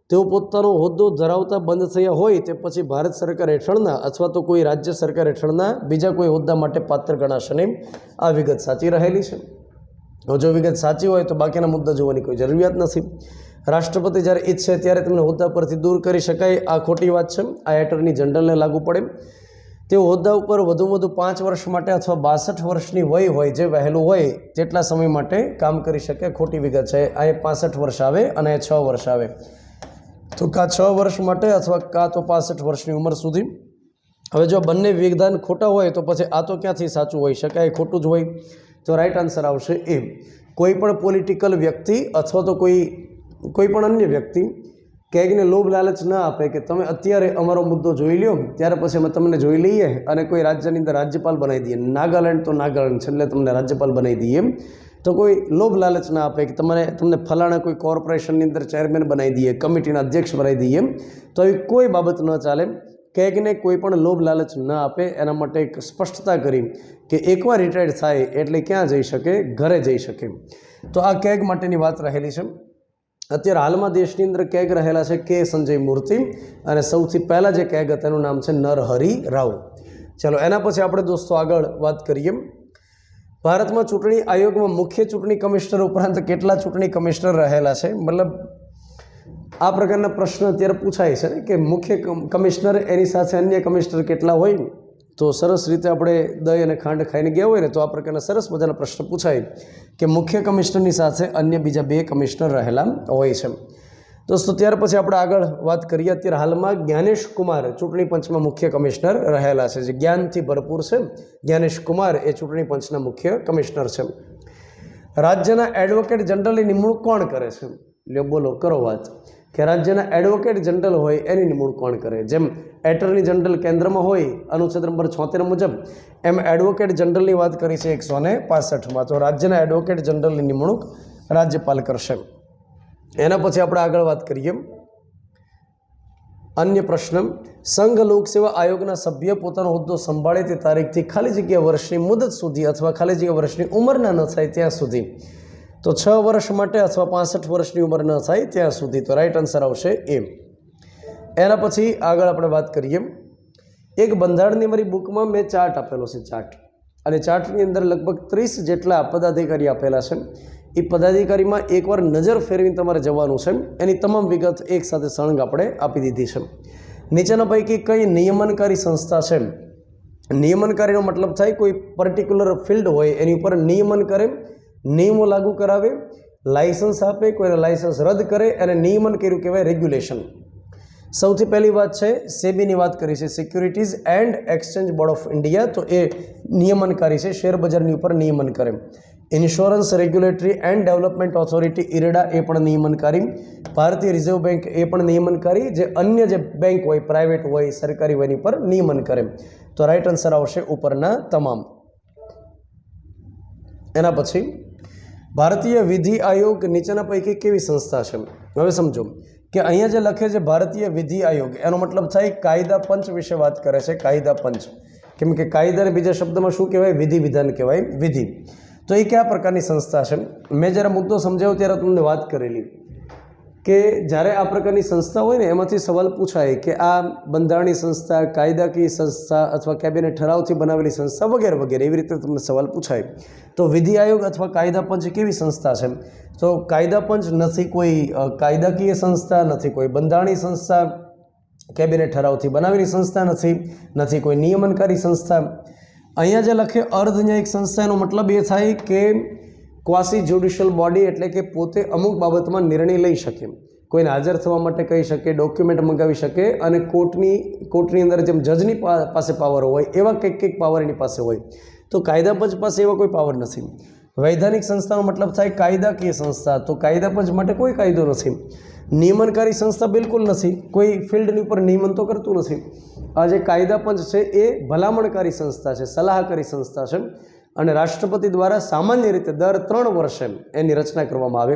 તેઓ પોતાનો હોદ્દો ધરાવતા બંધ થયા હોય તે પછી ભારત સરકાર હેઠળના અથવા તો કોઈ રાજ્ય સરકાર હેઠળના બીજા કોઈ હોદ્દા માટે પાત્ર ગણાશે નહીં. આ વિગત સાચી રહેલી છે. જો વિગત સાચી હોય તો બાકીના મુદ્દા જોવાની કોઈ જરૂરિયાત નથી. રાષ્ટ્રપતિ જ્યારે ઈચ્છે ત્યારે તેમને હોદ્દા પરથી દૂર કરી શકાય, આ ખોટી વાત છે. આ એટર્ની જનરલને લાગુ પડે. તેઓ હોદ્દા ઉપર વધુ 5 વર્ષ માટે અથવા 62 વર્ષની વય હોય, જે વહેલું હોય તેટલા સમય માટે કામ કરી શકે. ખોટી વિગત છે. આ 65 વર્ષ આવે અને 6 વર્ષ આવે. તો કાં 6 વર્ષ માટે અથવા કાં તો 65 વર્ષની ઉંમર સુધી. હવે જો બંને વિધાન ખોટા હોય તો પછી આ તો ક્યાંથી સાચું હોઈ શકે, એ ખોટું જ હોય. તો રાઈટ આન્સર આવશે એ. કોઈ પણ પોલિટિકલ વ્યક્તિ અથવા તો કોઈ પણ અન્ય વ્યક્તિ કેગને લોભ લાલચ ન આપે કે તમે અત્યારે અમારો મુદ્દો જોઈ લ્યો, ત્યાર પછી અમે તમને જોઈ લઈએ અને કોઈ રાજ્યની અંદર રાજ્યપાલ બનાવી દઈએ. નાગાલેન્ડ તો નાગાલેન્ડ છે એટલે તમને રાજ્યપાલ બનાવી દઈએ. તો કોઈ લોભ લાલચ ના આપે કે તમને ફલાણા કોઈ કોર્પોરેશનની અંદર ચેરમેન બનાવી દઈએ, કમિટીના અધ્યક્ષ બનાવી દઈએ. તો એવી કોઈ બાબત ન ચાલે. કેગને કોઈ પણ લોભ લાલચ ન આપે. એના માટે એક સ્પષ્ટતા કરી કે એકવાર રિટાયર્ડ થાય એટલે ક્યાં જઈ શકે, ઘરે જઈ શકે. તો આ કેગ માટેની વાત રહેલી છે. અત્યારે હાલમાં દેશની અંદર કેગ રહેલા છે કે સંજય મૂર્તિ, અને સૌથી પહેલાં જે કેગ હતા એનું નામ છે નરહરી રાવ. ચાલો એના પછી આપણે દોસ્તો આગળ વાત કરીએ. ભારતમાં ચૂંટણી આયોગમાં મુખ્ય ચૂંટણી કમિશનર ઉપરાંત કેટલા ચૂંટણી કમિશનર રહેલા છે? મતલબ આ પ્રકારના પ્રશ્ન અત્યારે પૂછાય છે કે મુખ્ય કમિશનર એની સાથે અન્ય કમિશનર કેટલા હોય. તો સરસ રીતે આપણે દહીં અને ખાંડ ખાઈને ગયા હોય ને તો આ પ્રકારના સરસ મજાના પ્રશ્ન પૂછાય કે મુખ્ય કમિશનરની સાથે અન્ય બીજા 2 કમિશનર રહેલા હોય છે. દોસ્તો ત્યાર પછી આપણે આગળ વાત કરીએ. અત્યારે હાલમાં જ્ઞાનેશ કુમાર ચૂંટણી પંચમાં મુખ્ય કમિશનર રહેલા છે. જે જ્ઞાનથી ભરપૂર છે, જ્ઞાનેશ કુમાર એ ચૂંટણી પંચના મુખ્ય કમિશનર છે. રાજ્યના એડવોકેટ જનરલની નિમણૂક કોણ કરે છે? લ્યો બોલો, કરો વાત. કે રાજ્યના એડવોકેટ જનરલ હોય એની નિમણૂક કોણ કરે? જેમ એટર્ની જનરલ કેન્દ્રમાં હોય અનુચ્છેદ નંબર 76 મુજબ, એમ એડવોકેટ જનરલની વાત કરી છે 165માં. તો રાજ્યના એડવોકેટ જનરલની નિમણૂક રાજ્યપાલ કરશે. એના પછી આપણે આગળ વાત કરીએ. અન્ય પ્રશ્ન, સંઘ લોકસેવા આયોગના સભ્ય પોતાનો હોદ્દો સંભાળે તે તારીખથી ખાલી જગ્યા વર્ષની મુદત સુધી અથવા ખાલી જગ્યા વર્ષની ઉંમરના ન થાય ત્યાં સુધી. તો 6 વર્ષ માટે અથવા 65 વર્ષની ઉંમર ન થાય ત્યાં સુધી. તો રાઈટ આન્સર આવશે એ. એના પછી આગળ આપણે વાત કરીએ. એક બંધારણની મારી બુકમાં મેં ચાર્ટ આપેલો છે, ચાર્ટ. અને ચાર્ટની અંદર લગભગ 30 જેટલા પદાધિકારી આપેલા છે. એ પદાધિકારીમાં એકવાર નજર ફેરવીને તમારે જવાનું છે. એની તમામ વિગત એક સાથે સળંગ આપણે આપી દીધી છે. નીચેના પૈકી કઈ નિયમનકારી સંસ્થા છે? નિયમનકારીનો મતલબ થાય કોઈ પર્ટિક્યુલર ફિલ્ડ હોય એની ઉપર નિયમન કરે, નિયમો લાગુ કરાવે, લાયસન્સ આપે, કોઈને લાયસન્સ રદ કરે, અને નિયમન કર્યું કહેવાય રેગ્યુલેશન. સૌથી પહેલી વાત છે સેબીની વાત કરી છે, securities and exchange board of India. તો એ નિયમનકારી છે, શેર બજારની ઉપર નિયમન કરે. Insurance regulatory and development authority IRDA એ પણ નિયમનકારી. ભારતીય રિઝર્વ બેંક એ પણ નિયમનકારી. જે અન્ય જે બેંક હોય, પ્રાઇવેટ હોય, સરકારી હોય એની પર નિયમન કરે. તો રાઈટ આન્સર આવશે ઉપરના તમામ. એના પછી ભારતીય વિધિ આયોગ નીચેના પૈકી કેવી સંસ્થા છે? હવે સમજો કે અહીંયા જે લખે છે ભારતીય વિધિ આયોગ, એનો મતલબ થાય કાયદા પંચ વિશે વાત કરે છે. કાયદા પંચ, કેમ કે કાયદાને બીજા શબ્દમાં શું કહેવાય? વિધિ વિધાન કહેવાય, વિધિ. તો એ કયા પ્રકારની સંસ્થા છે? મેં જ્યારે મુદ્દો સમજાવ્યો ત્યારે તમને વાત કરેલી કે જ્યારે આ પ્રકારની સંસ્થા હોય ને એમાંથી સવાલ પૂછાય કે આ બંધારણીય સંસ્થા, કાયદાકીય સંસ્થા અથવા કેબિનેટ ઠરાવથી બનાવેલી સંસ્થા વગેરે વગેરે એવી રીતે તમને સવાલ પૂછાય. તો વિધિ આયોગ અથવા કાયદા પંચ કેવી સંસ્થા છે? તો કાયદા પંચ નથી કોઈ કાયદાકીય સંસ્થા, નથી કોઈ બંધારણીય સંસ્થા, કેબિનેટ ઠરાવથી બનાવેલી સંસ્થા નથી કોઈ નિયમનકારી સંસ્થા. અહીંયા જે લખે અર્ધ ન્યાયિક સંસ્થા એનો મતલબ એ થાય કે ક્વાસી જ્યુડિશિયલ બોડી, એટલે કે પોતે અમુક બાબતમાં નિર્ણય લઈ શકે, કોઈને હાજર થવા માટે કહી શકે, ડોક્યુમેન્ટ મંગાવી શકે અને કોર્ટની અંદર જેમ જજની પાસે પાવર હોય એવા કંઈક પાવર એની પાસે હોય. તો કાયદા પંચ પાસે એવા કોઈ પાવર નથી. વૈધાનિક સંસ્થાનો મતલબ થાય કાયદાકીય સંસ્થા, તો કાયદા પંચ માટે કોઈ કાયદો નથી. નિયમનકારી સંસ્થા બિલકુલ નથી, કોઈ ફિલ્ડની ઉપર નિયમન તો કરતું નથી. આ જે કાયદા પંચ છે એ ભલામણકારી સંસ્થા છે, સલાહકારી સંસ્થા છે અને રાષ્ટ્રપતિ દ્વારા સામાન્ય રીતે દર 3 વર્ષે એની રચના કરવામાં આવે.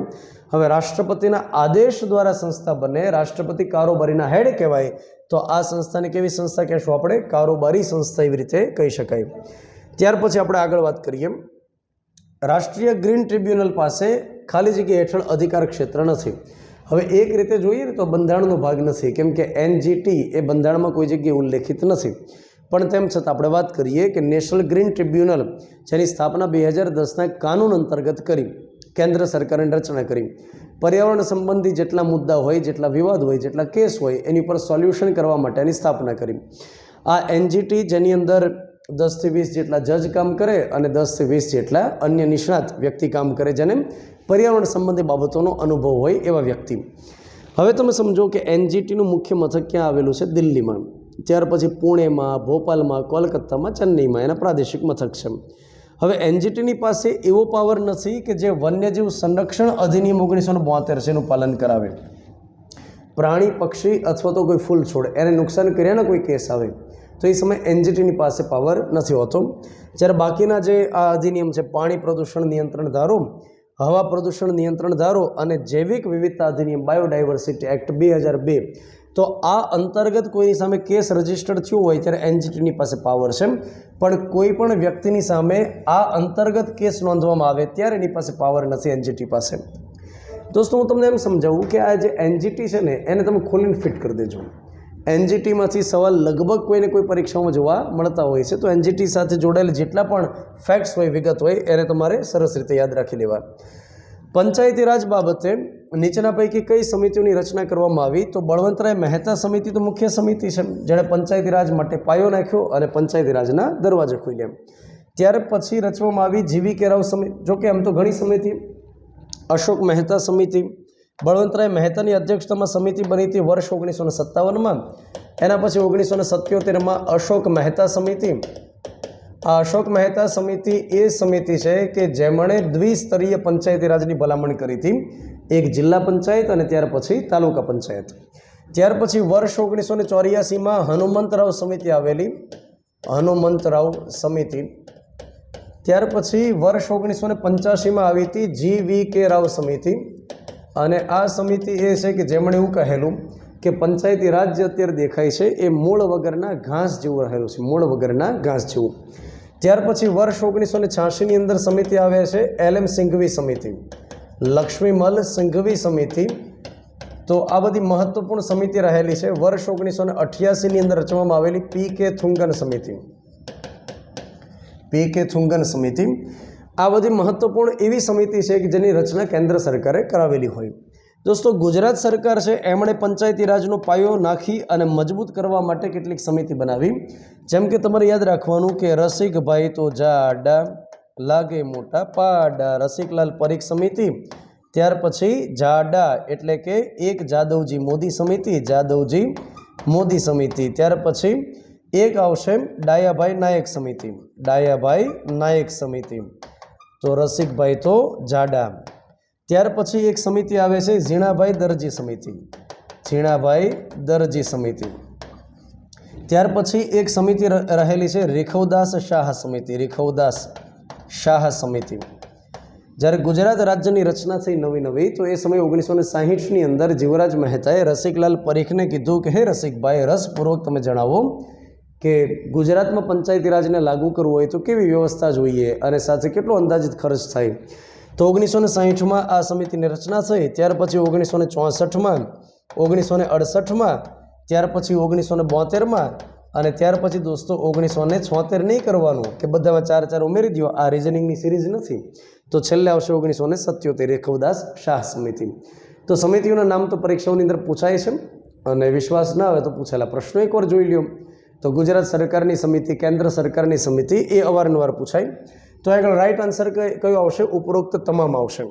હવે રાષ્ટ્રપતિના આદેશ દ્વારા સંસ્થા બને, રાષ્ટ્રપતિ કારોબારીના હેડ કહેવાય, તો આ સંસ્થાને કેવી સંસ્થા કહેશું આપણે? કારોબારી સંસ્થા એવી રીતે કહી શકાય. ત્યાર પછી આપણે આગળ વાત કરીએ. રાષ્ટ્રીય ગ્રીન ટ્રિબ્યુનલ પાસે ખાલી જગ્યા હેઠળ અધિકાર ક્ષેત્ર નથી. હવે એક રીતે જોઈએ ને તો બંધારણનો ભાગ નથી, કેમ કે એનજીટી એ બંધારણમાં કોઈ જગ્યાએ ઉલ્લેખિત નથી. પણ તેમ છતાં આપણે વાત કરીએ કે નેશનલ ગ્રીન ટ્રિબ્યુનલ જેની સ્થાપના 2010ના કાનૂન અંતર્ગત કરી, કેન્દ્ર સરકારે રચના કરી, પર્યાવરણ સંબંધી જેટલા મુદ્દા હોય, જેટલા વિવાદ હોય, જેટલા કેસ હોય એની પર સોલ્યુશન કરવા માટે એની સ્થાપના કરી. આ એનજીટી જેની અંદર 10 થી 20 જેટલા જજ કામ કરે અને 10 થી 20 જેટલા અન્ય નિષ્ણાત વ્યક્તિ કામ કરે, જેને પર્યાવરણ સંબંધી બાબતોનો અનુભવ હોય એવા વ્યક્તિ. હવે તમે સમજો કે એનજીટીનું મુખ્ય મથક ક્યાં આવેલું છે? દિલ્હીમાં. ત્યાર પછી પુણેમાં, ભોપાલમાં, કોલકાતામાં, ચેન્નઈમાં એના પ્રાદેશિક મથક છે. હવે એનજીટીની પાસે એવો પાવર નથી કે જે વન્યજીવ સંરક્ષણ અધિનિયમ 1972 છે એનું પાલન કરાવે. પ્રાણી, પક્ષી અથવા તો કોઈ ફૂલ છોડ એને નુકસાન કર્યાના કોઈ કેસ આવે તો એ સમયે એનજીટીની પાસે પાવર નથી હોતો. જ્યારે બાકીના જે આ અધિનિયમ છે, પાણી પ્રદૂષણ નિયંત્રણ ધારો, હવા પ્રદૂષણ નિયંત્રણ ધારો અને જૈવિક વિવિધતા અધિનિયમ બાયોડાયવર્સિટી એક્ટ 2002, તો આ અંતર્ગત કોઈની સામે કેસ રજીસ્ટર્ડ થયો હોય ત્યારે એનજીટીની પાસે પાવર છે. પણ કોઈ પણ વ્યક્તિની સામે આ અંતર્ગત કેસ નોંધવામાં આવે ત્યારે એની પાસે પાવર નથી એનજીટી પાસે. દોસ્તો હું તમને એમ સમજાવું કે આ જે એનજીટી છે ને એને તમે ખોલીને ફિટ કરી દેજો. એનજીટીમાંથી સવાલ લગભગ કોઈને કોઈ પરીક્ષામાં જોવા મળતા હોય છે. તો એનજીટી સાથે જોડાયેલ જેટલા પણ ફેક્ટ્સ હોય, વિગત હોય એને તમારે સરસ રીતે યાદ રાખી લેવા. પંચાયતી રાજ બાબતે નીચેના પૈકી કઈ સમિતિઓની રચના કરવામાં આવી? તો બળવંતરાય મહેતા સમિતિ તો મુખ્ય સમિતિ છે, જેણે પંચાયતી રાજ માટે પાયો નાખ્યો અને પંચાયતી રાજના દરવાજા ખોલ્યા. ત્યાર પછી રચવામાં આવી જીવી.કે. રાવ સમિતિ. જોકે આમ તો ઘણી સમિતિ, અશોક મહેતા સમિતિ, બળવંતરાય મહેતાની અધ્યક્ષતામાં સમિતિ બની હતી વર્ષ 1957માં. એના પછી 1977માં અશોક મહેતા સમિતિ. આ અશોક મહેતા સમિતિ એ સમિતિ છે કે જેમણે દ્વિસ્તરીય પંચાયતી રાજની ભલામણ કરી હતી, એક જિલ્લા પંચાયત અને ત્યાર પછી તાલુકા પંચાયત. ત્યાર પછી વર્ષ 1984માં હનુમંતરાવ સમિતિ આવેલી, હનુમંતરાવ સમિતિ. ત્યાર પછી વર્ષ 1985માં આવી હતી જીવી.કે. રાવ સમિતિ. અને આ સમિતિ એ છે કે જેમણે એવું કહેલું કે પંચાયતી રાજ જે અત્યારે દેખાય છે એ મૂળ વગરના ઘાસ જેવું રહેલું છે, મૂળ વગરના ઘાસ જેવું. ત્યાર પછી વર્ષ 1986ની અંદર સમિતિ આવે છે એલ.એમ. સિંઘવી સમિતિ, લક્ષ્મીમલ સિંઘવી સમિતિ. તો આ બધી મહત્વપૂર્ણ સમિતિ રહેલી છે. વર્ષ 1988ની અંદર રચવામાં આવેલી પી.કે. થુંગન સમિતિ, પી.કે. થુંગન સમિતિ. આ બધી મહત્વપૂર્ણ એવી સમિતિ છે કે જેની રચના કેન્દ્ર સરકારે કરાવેલી હોય. દોસ્તો ગુજરાત સરકાર છે એમણે પંચાયતી રાજનો પાયો નાખી અને મજબૂત કરવા માટે કેટલીક સમિતિ બનાવી. જેમ કે તમારે યાદ રાખવાનું કે રસિકભાઈ તો જાડા લાગે મોટા પાડા, રસિકલાલ પરીખ સમિતિ. ત્યાર પછી જાડા એટલે કે એક જાદવજી મોદી સમિતિ, જાદવજી મોદી સમિતિ. ત્યાર પછી એક આવશે ડાયાભાઈ નાયક સમિતિ, ડાયાભાઈ નાયક સમિતિ. તો રસિકભાઈ તો જાડા. ત્યાર પછી એક સમિતિ આવે છે ઝીણાભાઈ દરજી સમિતિ, ઝીણાભાઈ દરજી સમિતિ. ત્યાર પછી એક સમિતિ રહેલી છે રીખવદાસ શાહ સમિતિ, રીખવદાસ શાહ સમિતિ. જ્યારે ગુજરાત રાજ્યની રચના થઈ નવી તો એ સમયે 1960ની અંદર જીવરાજ મહેતાએ રસિકલાલ પરીખને કીધું કે હે રસિકભાઈ, રસપૂર્વક તમે જણાવો કે ગુજરાતમાં પંચાયતી રાજને લાગુ કરવું હોય તો કેવી વ્યવસ્થા જોઈએ અને સાથે કેટલો અંદાજિત ખર્ચ થાય. તો 1960માં આ સમિતિની રચના થઈ. ત્યાર પછી 1964માં, 1968માં, ત્યાર પછી 1972માં અને ત્યાર પછી દોસ્તો 1976 નહીં કરવાનું કે બધામાં 4 ઉમેરી દો, આ રિઝનિંગની સિરીઝ નથી. તો છેલ્લે આવશે 1977 રેખવદાસ શાહ સમિતિ. તો સમિતિઓના નામ તો પરીક્ષાઓની અંદર પૂછાય છે અને વિશ્વાસ ના આવે તો પૂછેલા પ્રશ્નો એકવાર જોઈ લ્યો. તો ગુજરાત સરકારની સમિતિ, કેન્દ્ર સરકારની સમિતિ એ અવારનવાર પૂછાય. તો આગળ રાઈટ આન્સર કયો આવશે? ઉપરોક્ત તમામ આવશે.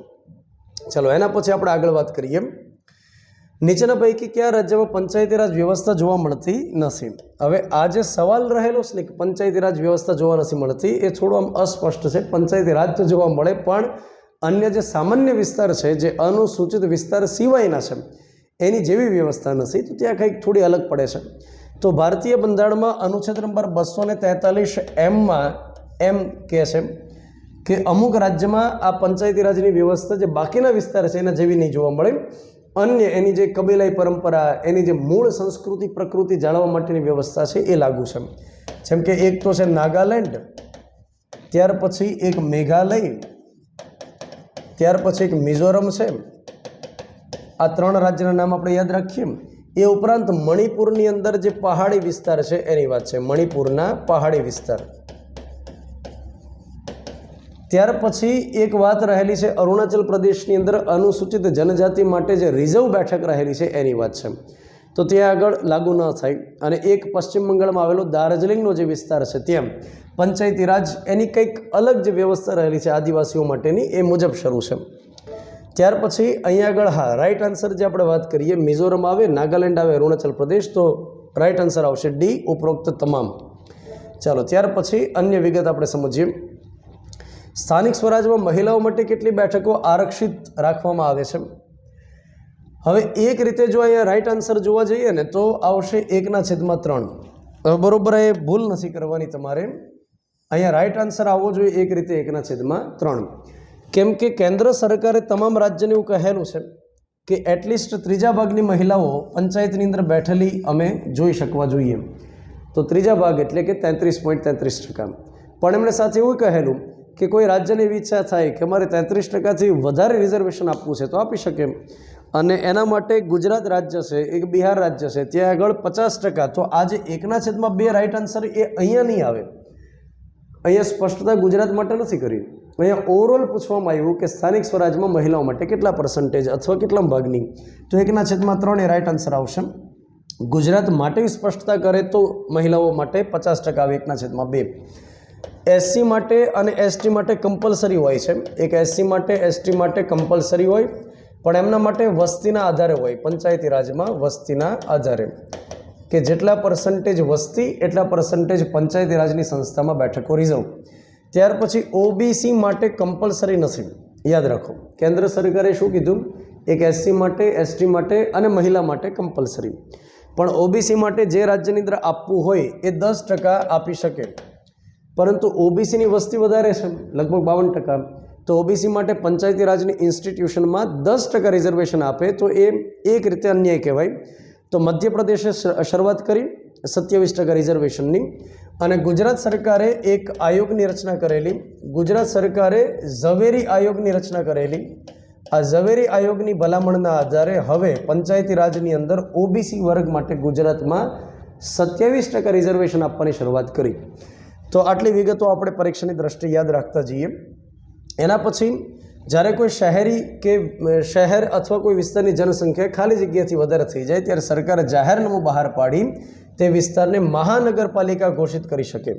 ચાલો એના પછી આપણે આગળ વાત કરીએ. નીચેના પૈકી કયા રાજ્યમાં પંચાયતી રાજ વ્યવસ્થા જોવા મળતી નથી? હવે આ જે સવાલ રહેલો છે ને કે પંચાયતી રાજ વ્યવસ્થા જોવા નથી મળતી, એ થોડું આમ અસ્પષ્ટ છે. પંચાયતી રાજ તો જોવા મળે, પણ અન્ય જે સામાન્ય વિસ્તાર છે, જે અનુસૂચિત વિસ્તાર સિવાયના છે, એની જેવી વ્યવસ્થા નથી. તો ત્યાં કંઈક થોડી અલગ પડે છે. તો ભારતીય બંધારણમાં અનુચ્છેદ નંબર 243 એમ કહે છે કે અમુક રાજ્યમાં આ પંચાયતી રાજની વ્યવસ્થા જે બાકીના વિસ્તાર છે એના જેવી નહીં જોવા મળે. અન્ય એની જે કબીલાઈ પરંપરા, એની જે મૂળ સંસ્કૃતિ પ્રકૃતિ જાળવવા માટેની વ્યવસ્થા છે એ લાગુ છે. જેમ કે એક તો છે નાગાલેન્ડ, ત્યાર પછી એક મેઘાલય, ત્યાર પછી એક મિઝોરમ છે. આ 3 રાજ્યના નામ આપણે યાદ રાખીએ. એ ઉપરાંત મણિપુરની અંદર જે પહાડી વિસ્તાર છે એની વાત છે, મણિપુરના પહાડી વિસ્તાર. ત્યાર પછી એક વાત રહેલી છે અરુણાચલ પ્રદેશની અંદર અનુસૂચિત જનજાતિ માટે જે રિઝર્વ બેઠક રહેલી છે એની વાત છે. તો ત્યાં આગળ લાગુ ન થાય. અને એક પશ્ચિમ બંગાળમાં આવેલો દાર્જિલિંગનો જે વિસ્તાર છે ત્યાં પંચાયતી રાજ એની કંઈક અલગ જે વ્યવસ્થા રહેલી છે આદિવાસીઓ માટેની એ મુજબ શરૂ છે. ત્યાર પછી અહીંયા આગળ રાઈટ આન્સર જે આપણે વાત કરીએ, મિઝોરમ આવે, નાગાલેન્ડ આવે, અરુણાચલ પ્રદેશ, તો રાઈટ આન્સર આવશે ડી, ઉપરોક્ત તમામ. ચાલો ત્યાર પછી અન્ય વિગત આપણે સમજીએ. સ્થાનિક સ્વરાજમાં મહિલાઓ માટે કેટલી બેઠકો આરક્ષિત રાખવામાં આવે છે? હવે એક રીતે જો અહીંયા રાઈટ આન્સર જોવા જઈએ ને તો આવશે 1/3. હવે બરોબર, એ ભૂલ નથી કરવાની તમારે. અહીંયા રાઈટ આન્સર આવવો જોઈએ એક રીતે 1/3. કેમ કે કેન્દ્ર સરકારે તમામ રાજ્યને એવું કહેલું છે કે એટલીસ્ટ 3 ભાગની મહિલાઓ પંચાયતની અંદર બેઠેલી અમે જોઈ શકવા જોઈએ. તો 3 ભાગ એટલે કે 33.33%. પણ એમણે સાથે એવું કહેલું કે કોઈ રાજ્યની એવી ઈચ્છા થાય કે અમારે 33%થી વધારે રિઝર્વેશન આપવું છે તો આપી શકે. અને એના માટે ગુજરાત રાજ્ય છે, એક બિહાર રાજ્ય છે, ત્યાં આગળ 50%. તો આજે 1/2 રાઈટ આન્સર એ અહીંયા નહીં આવે. અહીંયા સ્પષ્ટતા ગુજરાત માટે નથી કરી. અહીંયા ઓવરઓલ પૂછવામાં આવ્યું કે સ્થાનિક સ્વરાજમાં મહિલાઓ માટે કેટલા % અથવા કેટલા ભાગની? તો 1/3 એ રાઈટ આન્સર આવશે. ગુજરાત માટે સ્પષ્ટતા કરે તો મહિલાઓ માટે 50% આવે, 1/2. એસસી માટે અને એસટી માટે કમ્પલસરી હોય છે. એક એસસી માટે, એસટી માટે કમ્પલસરી હોય, પણ એમના માટે વસ્તીના આધારે હોય. પંચાયતી રાજમાં વસ્તીના આધારે કે જેટલા % વસ્તી એટલા % પંચાયતી રાજની સંસ્થામાં બેઠકો રિઝર્વ. ત્યાર પછી ઓબીસી માટે કમ્પલસરી નથી, યાદ રાખો. કેન્દ્ર સરકારે શું કીધું? એક એસસી માટે, એસટી માટે અને મહિલા માટે કમ્પલસરી. પણ ઓબીસી માટે જે રાજ્યની અંદર આપવું હોય એ 10% આપી શકે. પરંતુ ઓબીસીની વસ્તી વધારે છે, લગભગ 52%. તો ઓબીસી માટે પંચાયતી રાજની ઇન્સ્ટિટ્યુશનમાં 10% રિઝર્વેશન આપે તો એ એક રીતે અન્યાય કહેવાય. તો મધ્યપ્રદેશે શરૂઆત કરી 27% રિઝર્વેશનની. અને ગુજરાત સરકારે એક આયોગની રચના કરેલી. ગુજરાત સરકારે ઝવેરી આયોગની રચના કરેલી. આ ઝવેરી આયોગની ભલામણના આધારે હવે પંચાયતી રાજની અંદર ઓબીસી વર્ગ માટે ગુજરાતમાં 27% રિઝર્વેશન આપવાની શરૂઆત કરી. તો આટલી વિગતો આપણે પરીક્ષાની દ્રષ્ટિએ યાદ રાખતા જઈએ. એના પછી જ્યારે કોઈ શહેરી કે શહેર અથવા કોઈ વિસ્તારની જનસંખ્યા ખાલી જગ્યાથી વધારે થઈ જાય ત્યારે સરકારે જાહેરનામું બહાર પાડી તે વિસ્તારને મહાનગરપાલિકા ઘોષિત કરી શકે.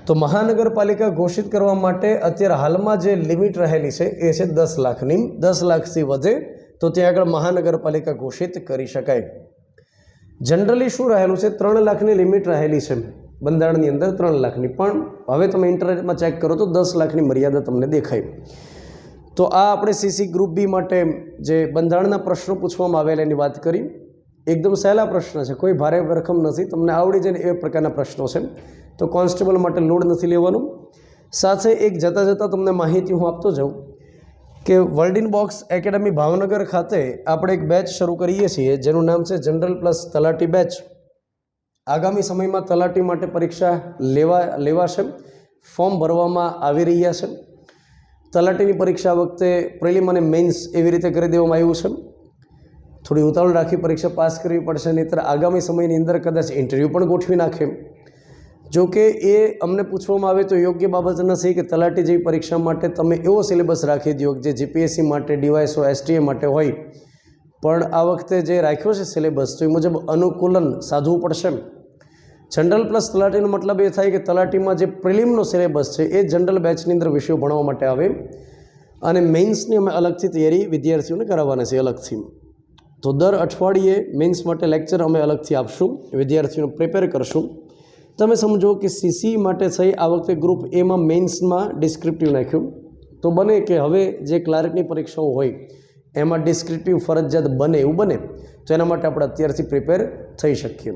તો મહાનગરપાલિકા ઘોષિત કરવા માટે અત્યારે હાલમાં જે લિમિટ રહેલી છે એ છે 10 લાખની. 10 લાખથી વધે તો ત્યાં આગળ મહાનગરપાલિકા ઘોષિત કરી શકાય. જનરલી શું રહેલું છે? 3 લાખની લિમિટ રહેલી છે બંધારણની અંદર, 3 લાખની. પણ હવે તમે ઇન્ટરનેટમાં ચેક કરો તો 10 લાખની મર્યાદા તમને દેખાય. તો આ આપણે સીસી ગ્રુપ બી માટે જે બંધારણના પ્રશ્નો પૂછવામાં આવેલા એની વાત કરી. એકદમ સહેલા પ્રશ્ન છે, કોઈ ભારે ભરખમ નથી, તમને આવડી જાય એ પ્રકારના પ્રશ્નો છે. તો કોન્સ્ટેબલ માટે લોડ નથી લેવાનું. સાથે એક જતાં જતાં તમને માહિતી હું આપતો જાઉં કે world in box academy Bhavnagar ખાતે આપણે એક બેચ શરૂ કરીએ છીએ જેનું નામ છે જનરલ પ્લસ તલાટી બેચ. આગામી સમયમાં તલાટી માટે પરીક્ષા લેવાશે, ફોર્મ ભરવામાં આવી રહ્યા છે. તલાટીની પરીક્ષા વખતે પ્રિલિમ અને મેન્સ એવી રીતે કરી દેવામાં આવ્યું છે. થોડી ઉતાવળ રાખી પરીક્ષા પાસ કરવી પડશે, નહીંતર આગામી સમયની અંદર કદાચ ઇન્ટરવ્યૂ પણ ગોઠવી નાખે. જો કે એ અમને પૂછવામાં આવે તો યોગ્ય બાબત નથી કે તલાટી જેવી પરીક્ષા માટે તમે એવો સિલેબસ રાખી દો જે જીપીએસસી માટે, ડીવાયએસઓ, એસટીએ માટે હોય, પણ આ વખતે જે રાખ્યો છે સિલેબસ તો એ મુજબ અનુકૂલન સાધવું પડશે. જનરલ પ્લસ તલાટીનો મતલબ એ થાય કે તલાટીમાં જે પ્રિલિમનો સિલેબસ છે એ જનરલ બેચની અંદર વિષયો ભણવા માટે આવે, અને મેઇન્સની અમે અલગથી તૈયારી વિદ્યાર્થીઓને કરાવવાના છે અલગથી. તો દર અઠવાડિયે મેઇન્સ માટે લેક્ચર અમે અલગથી આપશું, વિદ્યાર્થીઓને પ્રિપેર કરશું. તમે સમજો કે સીસી માટે થઈ આ વખતે ગ્રુપ એમાં મેઇન્સમાં ડિસ્ક્રિપ્ટિવ નાખ્યું, તો બને કે હવે જે ક્લાર્કની પરીક્ષાઓ હોય એમાં ડિસ્ક્રિપ્ટિવ ફરજિયાત બને એવું બને, તો એના માટે આપણે અત્યારથી પ્રિપેર થઈ શકીએ.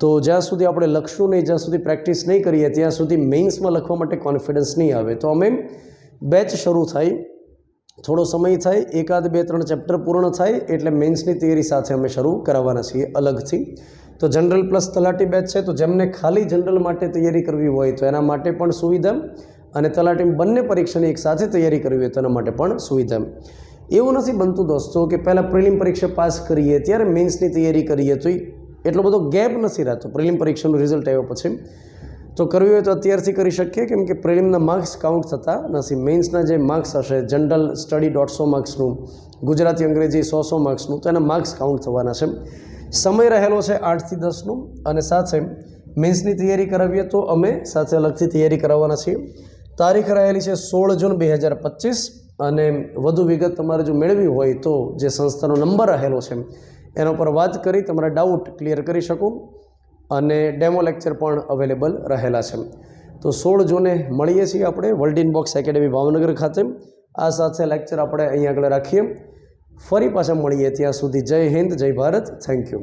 તો જ્યાં સુધી આપણે લખશું નહીં, જ્યાં સુધી પ્રેક્ટિસ નહીં કરીએ ત્યાં સુધી મેઇન્સમાં લખવા માટે કોન્ફિડન્સ નહીં આવે. તો અમે બેચ શરૂ થાય, થોડો સમય થાય, 1, 2, 3 ચેપ્ટર પૂર્ણ થાય એટલે મેઇન્સની તૈયારી સાથે અમે શરૂ કરાવવાના છીએ અલગથી. તો જનરલ પ્લસ તલાટી બેચ છે, તો જેમને ખાલી જનરલ માટે તૈયારી કરવી હોય તો એના માટે પણ સુવિધા, અને તલાટી બંને પરીક્ષાની એક સાથે તૈયારી કરવી હોય તો એના માટે પણ સુવિધા. એવું નથી બનતું દોસ્તો કે પહેલાં પ્રિલિમ પરીક્ષા પાસ કરીએ ત્યારે મેઇન્સની તૈયારી કરીએ, તો એટલો બધો ગેપ નથી રહેતો પ્રિલિમ પરીક્ષાનું રિઝલ્ટ આવ્યો પછી. તો કરવી હોય તો અત્યારથી કરી શકીએ, કેમ કે પ્રિલિમના માર્ક્સ કાઉન્ટ થતા નથી. મેઇન્સના જે માર્ક્સ હશે, જનરલ સ્ટડી 150 માર્ક્સનું, ગુજરાતી અંગ્રેજી 100 માર્ક્સનું, તો એના માર્ક્સ કાઉન્ટ થવાના છે. સમય રહેલો છે 8 થી 10નો, અને સાથે મેઇન્સની તૈયારી કરાવીએ તો અમે સાથે અલગથી તૈયારી કરાવવાના છીએ. તારીખ રહેલી છે 16 જૂન 2025, અને વધુ વિગત તમારે જો મેળવી હોય તો જે સંસ્થાનો નંબર રહેલો છે એના પર વાત કરી તમારા ડાઉટ ક્લિયર કરી શકું, અને ડેમો લેક્ચર પણ અવેલેબલ રહેલા છે. તો 16 જૂને મળીએ છીએ આપણે વર્લ્ડ ઇનબોક્સ એકેડેમી ભાવનગર ખાતે. આ સાથે લેક્ચર આપણે અહીં આગળ રાખીએ, ફરી પાછા મળીએ. ત્યાં સુધી જય હિન્દ, જય ભારત, થેન્ક યુ.